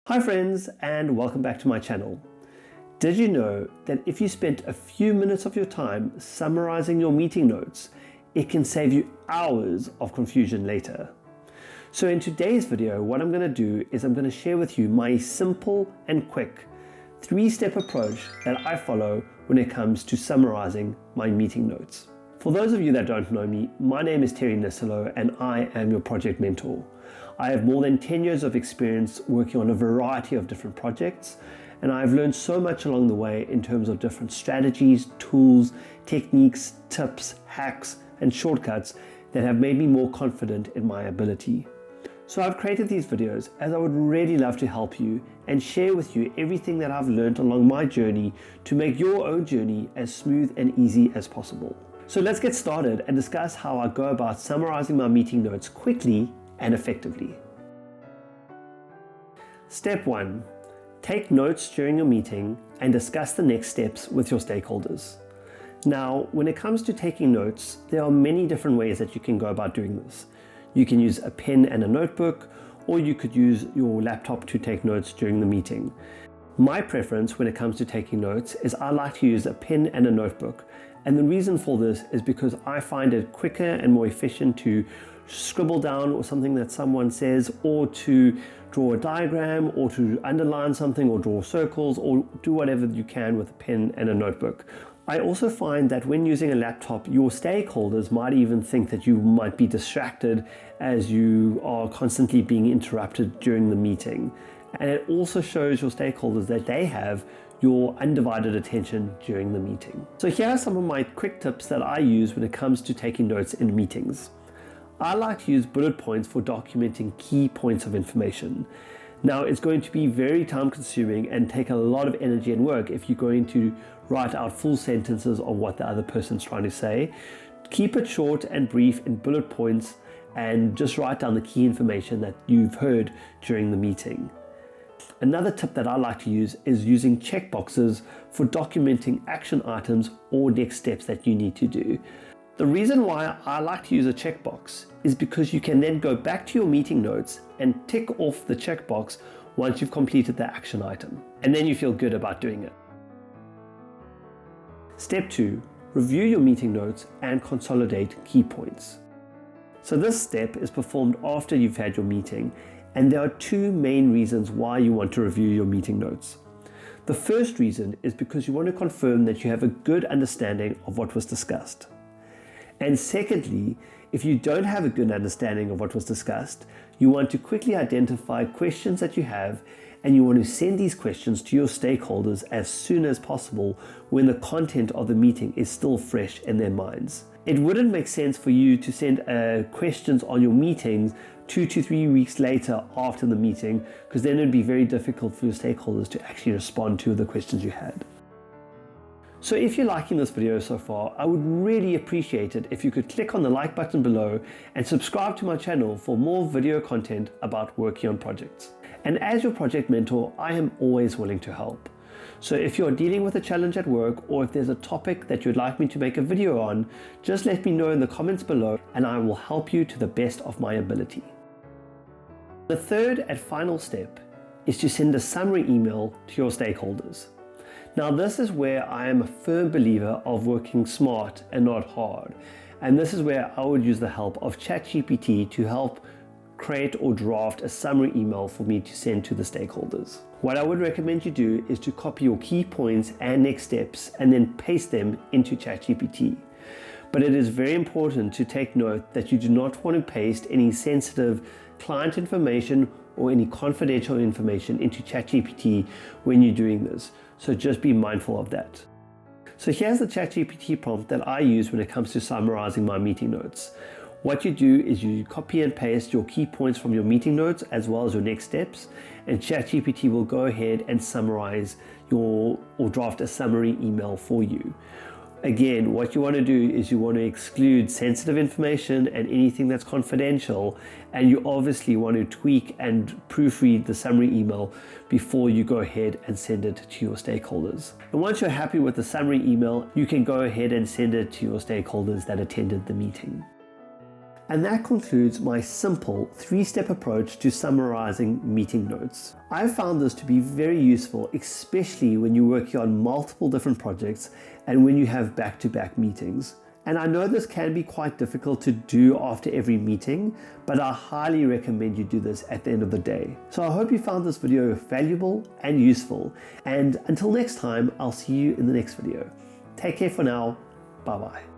Hi friends, and welcome back to my channel. Did you know that if you spent a few minutes of your time summarizing your meeting notes, it can save you hours of confusion later? So in today's video, what I'm going to do is I'm going to share with you my simple and quick 3-step approach that I follow when it comes to summarizing my meeting notes. For those of you that don't know me, my name is Terry Nisilo and I am your project mentor. I have more than 10 years of experience working on a variety of different projects, and I've learned so much along the way in terms of different strategies, tools, techniques, tips, hacks, and shortcuts that have made me more confident in my ability. So I've created these videos as I would really love to help you and share with you everything that I've learned along my journey to make your own journey as smooth and easy as possible. So let's get started and discuss how I go about summarizing my meeting notes quickly and effectively. Step 1. Take notes during your meeting and discuss the next steps with your stakeholders. Now, when it comes to taking notes, there are many different ways that you can go about doing this. You can use a pen and a notebook, or you could use your laptop to take notes during the meeting. My preference when it comes to taking notes is I like to use a pen and a notebook. And the reason for this is because I find it quicker and more efficient to scribble down or something that someone says, or to draw a diagram, or to underline something, or draw circles, or do whatever you can with a pen and a notebook. I also find that when using a laptop, your stakeholders might even think that you might be distracted as you are constantly being interrupted during the meeting. And it also shows your stakeholders that they have your undivided attention during the meeting. So here are some of my quick tips that I use when it comes to taking notes in meetings. I like to use bullet points for documenting key points of information. Now, it's going to be very time consuming and take a lot of energy and work if you're going to write out full sentences of what the other person's trying to say. Keep it short and brief in bullet points and just write down the key information that you've heard during the meeting. Another tip that I like to use is using checkboxes for documenting action items or next steps that you need to do. The reason why I like to use a checkbox is because you can then go back to your meeting notes and tick off the checkbox once you've completed the action item, and then you feel good about doing it. Step 2, review your meeting notes and consolidate key points. So this step is performed after you've had your meeting, and there are 2 main reasons why you want to review your meeting notes. The first reason is because you want to confirm that you have a good understanding of what was discussed. And secondly, if you don't have a good understanding of what was discussed, you want to quickly identify questions that you have, and you want to send these questions to your stakeholders as soon as possible when the content of the meeting is still fresh in their minds. It wouldn't make sense for you to send questions on your meetings 2 to 3 weeks later after the meeting, because then it'd be very difficult for your stakeholders to actually respond to the questions you had. So if you're liking this video so far, I would really appreciate it if you could click on the like button below and subscribe to my channel for more video content about working on projects. And as your project mentor, I am always willing to help. So if you're dealing with a challenge at work, or if there's a topic that you'd like me to make a video on, just let me know in the comments below and I will help you to the best of my ability. The third and final step is to send a summary email to your stakeholders. Now, this is where I am a firm believer of working smart and not hard. And this is where I would use the help of ChatGPT to help create or draft a summary email for me to send to the stakeholders. What I would recommend you do is to copy your key points and next steps and then paste them into ChatGPT. But it is very important to take note that you do not want to paste any sensitive client information or any confidential information into ChatGPT when you're doing this. So just be mindful of that. So here's the ChatGPT prompt that I use when it comes to summarizing my meeting notes. What you do is you copy and paste your key points from your meeting notes as well as your next steps, and ChatGPT will go ahead and summarize or draft a summary email for you. Again, what you want to do is you want to exclude sensitive information and anything that's confidential, and you obviously want to tweak and proofread the summary email before you go ahead and send it to your stakeholders. And once you're happy with the summary email, you can go ahead and send it to your stakeholders that attended the meeting. And that concludes my simple 3-step approach to summarizing meeting notes. I've found this to be very useful, especially when you're working on multiple different projects and when you have back-to-back meetings. And I know this can be quite difficult to do after every meeting, but I highly recommend you do this at the end of the day. So I hope you found this video valuable and useful. And until next time, I'll see you in the next video. Take care for now. Bye-bye.